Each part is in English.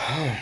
My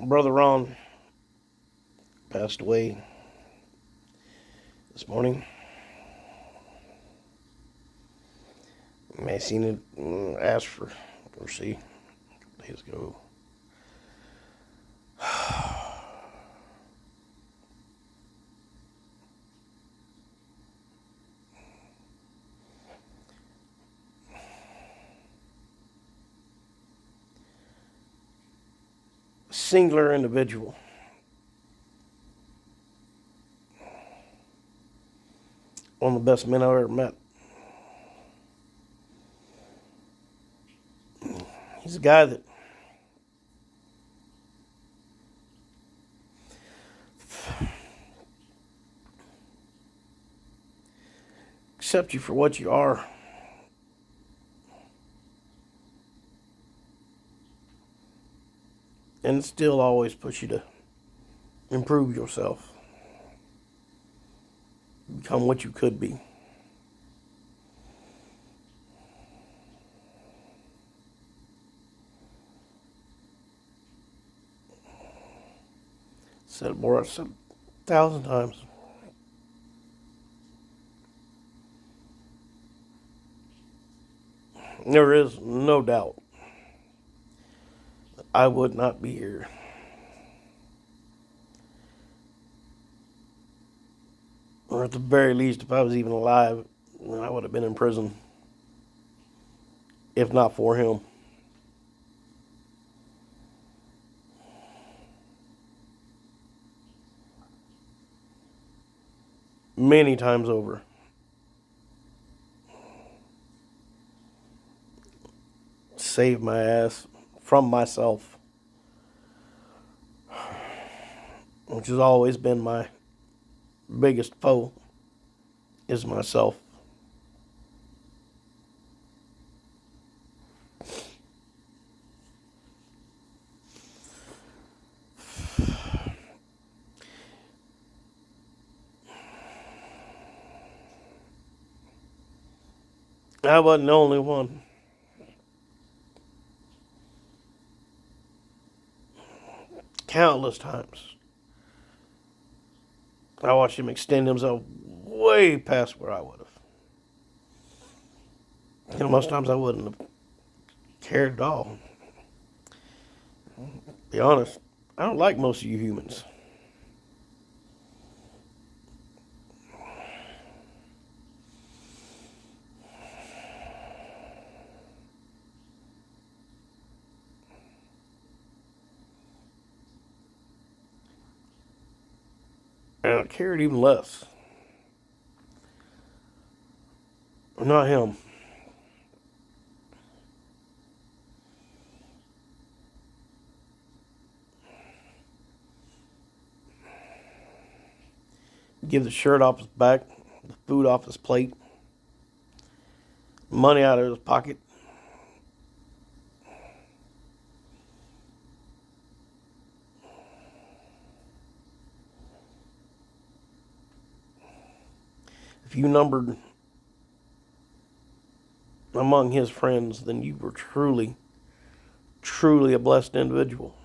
brother Ron passed away this morning. You may have seen it, asked for mercy days ago. Singular individual. One of the best men I've ever met. He's a guy that accepts you for what you are. And still always push you to improve yourself. Become what you could be. Said it more, I said 1,000 times. There is no doubt that I would not be here. Or at the very least, if I was even alive, I would have been in prison. If not for him. Many times over. Saved my ass from myself. Which has always been my biggest foe, is myself. I wasn't the only one. Countless times. I watched him extend himself way past where I would have. Most times I wouldn't have cared at all. To be honest, I don't like most of you humans. And I cared even less. Not him. Give the shirt off his back, the food off his plate, money out of his pocket. If you numbered among his friends, then you were truly, truly a blessed individual.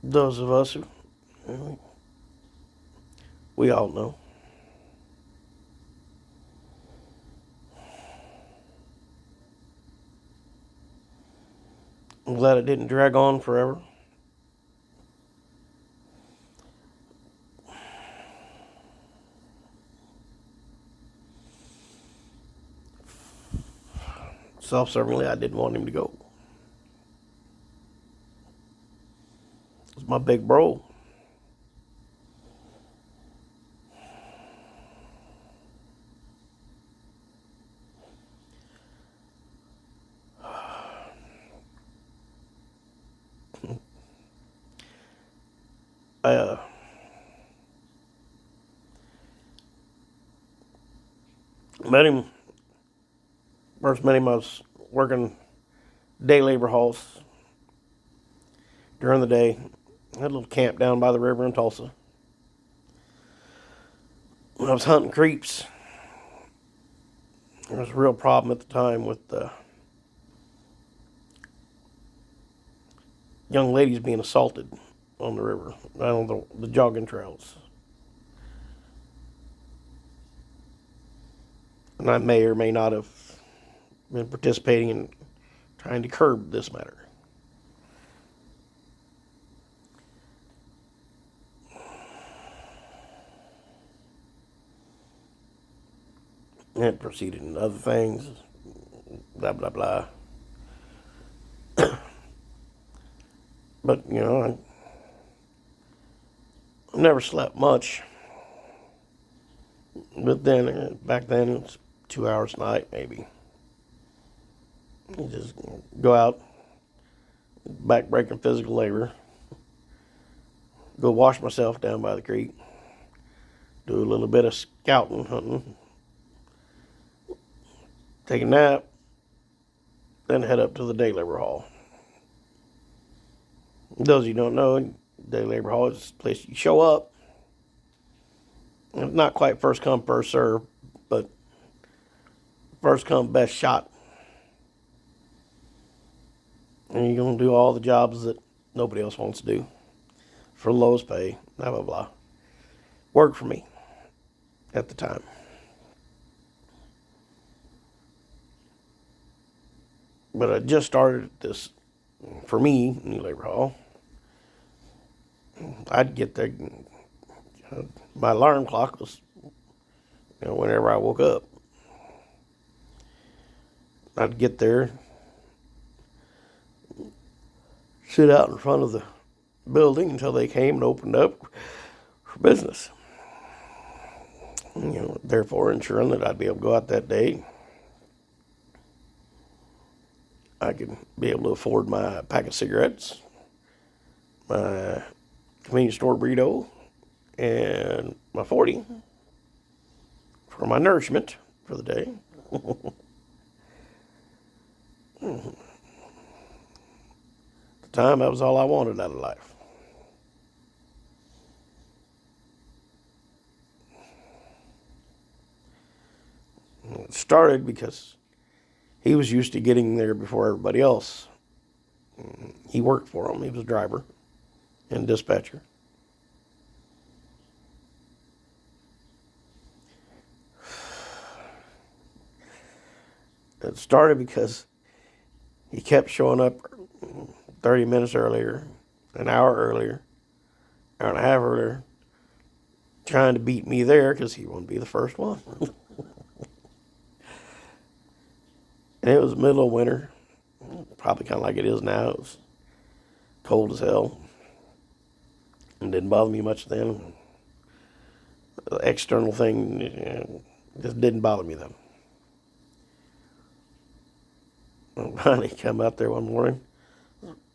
Those of us who, we all know. I'm glad it didn't drag on forever. self-servingly, I didn't want him to go. It was my big bro. I met him, first met him, I was working day labor halls during the day. I had a little camp down by the river in Tulsa. When I was hunting creeps, there was a real problem at the time with young ladies being assaulted on the river, on the jogging trails. And I may or may not have been participating in trying to curb this matter. And it proceeded into other things, blah, blah, blah. But, I never slept much. But then, back then, it was 2 hours a night, maybe. You just go out, back-breaking physical labor, go wash myself down by the creek, do a little bit of scouting, hunting, take a nap, then head up to the day labor hall. Those of you who don't know, day labor hall is a place you show up. It's not quite first come, first serve, but first come, best shot. And you're going to do all the jobs that nobody else wants to do for the lowest pay, blah, blah, blah. Worked for me at the time. But I just started this, for me, new labor hall. I'd get there, my alarm clock was, whenever I woke up. I'd get there, sit out in front of the building until they came and opened up for business. Therefore ensuring that I'd be able to go out that day. I could be able to afford my pack of cigarettes, my convenience store burrito, and my 40 for my nourishment for the day. At the time, that was all I wanted out of life. It started because he was used to getting there before everybody else. He worked for him. He was a driver and dispatcher. It started because he kept showing up 30 minutes earlier, an hour earlier, hour and a half earlier, trying to beat me there because he wanted to be the first one. And it was the middle of winter, probably kind of like it is now. It was cold as hell. It didn't bother me much then. The external thing just didn't bother me then. I finally come out there one morning.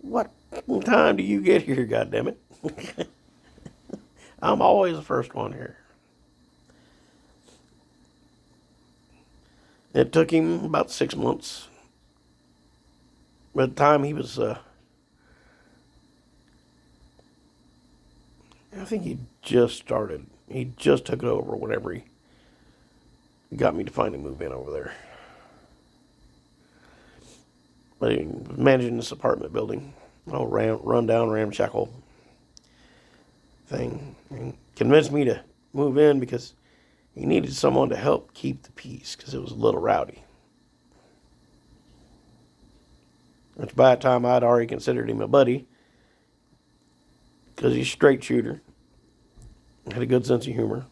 What time do you get here, goddammit? I'm always the first one here. It took him about 6 months. By the time he was, I think he just started. He just took it over whenever he got me to finally move in over there. But he was managing this apartment building, run down, ramshackle thing, and convinced me to move in because he needed someone to help keep the peace because it was a little rowdy. Which by the time I'd already considered him a buddy because he's a straight shooter, had a good sense of humor.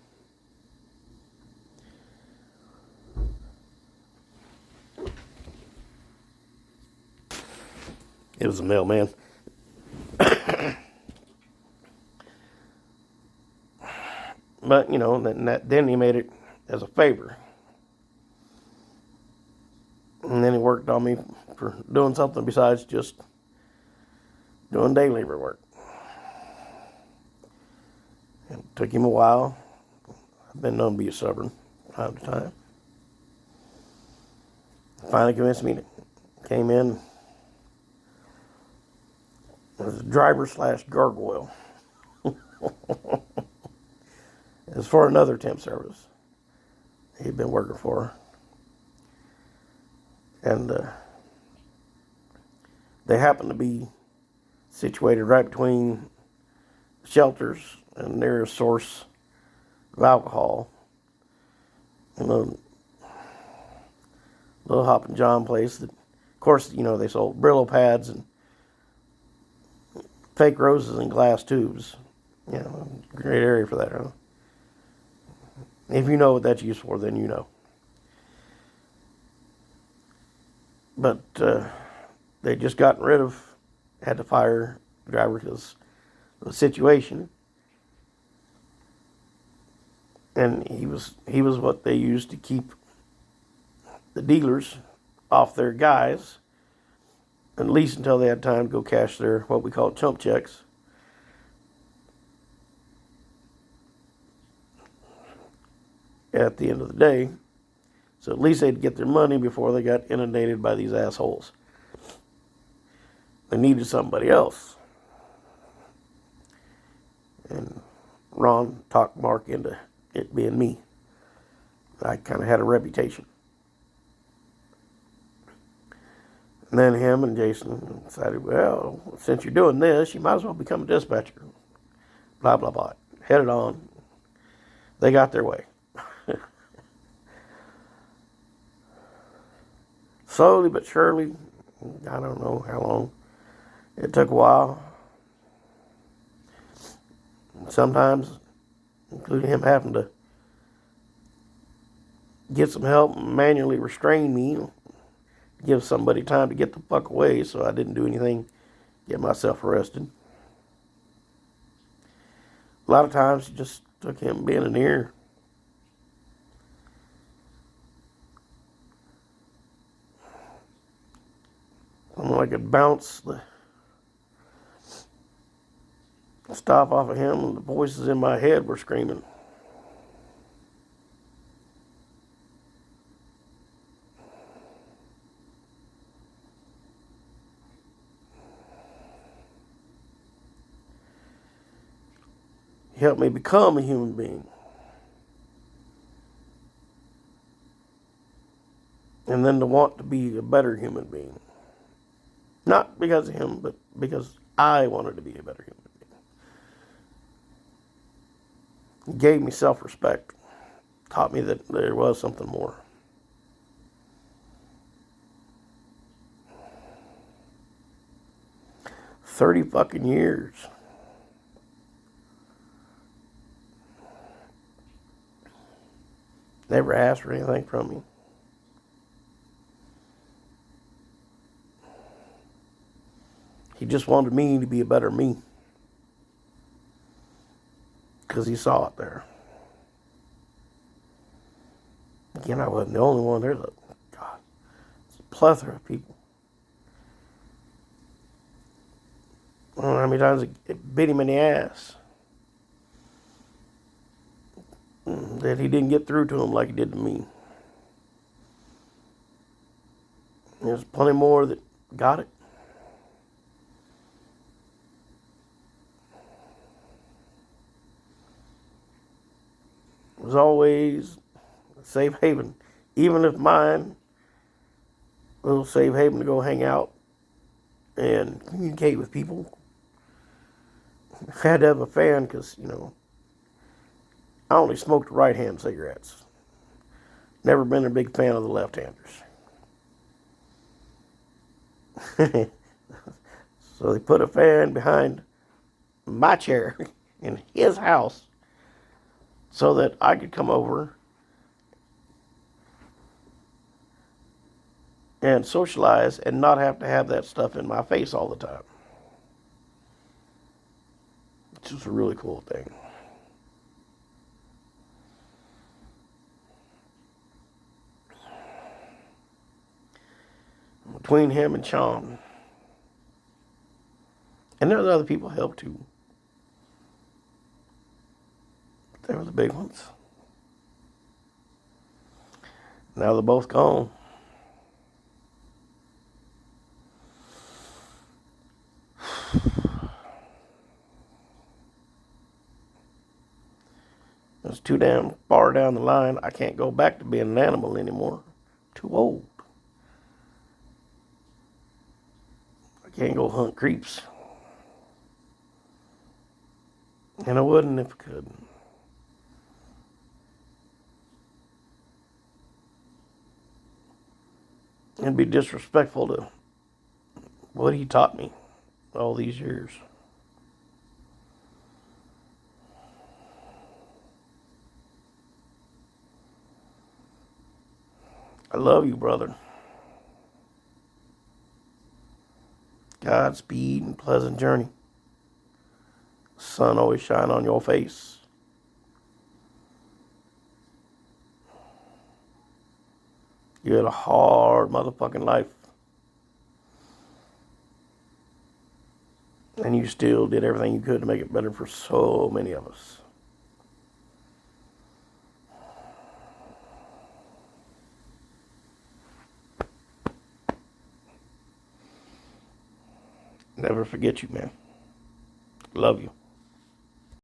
It was a mailman. But, you know, then he made it as a favor. And then he worked on me for doing something besides just doing day labor work. It took him a while. I've been known to be stubborn from time to time. Finally convinced me to came in as a driver / gargoyle. It was for another temp service he'd been working for. And they happened to be situated right between shelters and nearest source of alcohol. And a little Hop and John place that, of course, you know, they sold Brillo pads and fake roses in glass tubes. You know, great area for that, huh? If you know what that's used for, then you know. But they just gotten rid of, had to fire the driver because of the situation. And he was what they used to keep the dealers off their guys, at least until they had time to go cash their, what we call chump checks. At the end of the day. So at least they'd get their money before they got inundated by these assholes. They needed somebody else. And Ron talked Mark into it being me. I kind of had a reputation. And then him and Jason decided, well, since you're doing this, you might as well become a dispatcher. Blah, blah, blah. Headed on. They got their way. Slowly but surely, I don't know how long. It took a while. Sometimes, including him having to get some help and manually restrain me, give somebody time to get the fuck away so I didn't do anything, get myself arrested. A lot of times it just took him being an ear. I could bounce the stuff off of him, and the voices in my head were screaming. He helped me become a human being. And then to want to be a better human being. Not because of him, but because I wanted to be a better human being. He gave me self-respect. Taught me that there was something more. $30 fucking years. Never asked for anything from me. He just wanted me to be a better me. Because he saw it there. Again, I wasn't the only one. There's a plethora of people. I don't know how many times it bit him in the ass. That he didn't get through to him like he did to me. There's plenty more that got it. It was always a safe haven. Even if mine, a little safe haven to go hang out and communicate with people. I had to have a fan because, you know, I only smoked right-hand cigarettes. Never been a big fan of the left-handers. So they put a fan behind my chair in his house so that I could come over and socialize and not have to have that stuff in my face all the time. It's just a really cool thing. Between him and Sean. And there's other people help too. But they were the big ones. Now they're both gone. It's too damn far down the line. I can't go back to being an animal anymore. Too old. I can't go hunt creeps. And I wouldn't if I could. It'd be disrespectful to what he taught me all these years. I love you, brother. Godspeed and pleasant journey. Sun always shine on your face. You had a hard motherfucking life. And you still did everything you could to make it better for so many of us. Never forget you, man. Love you.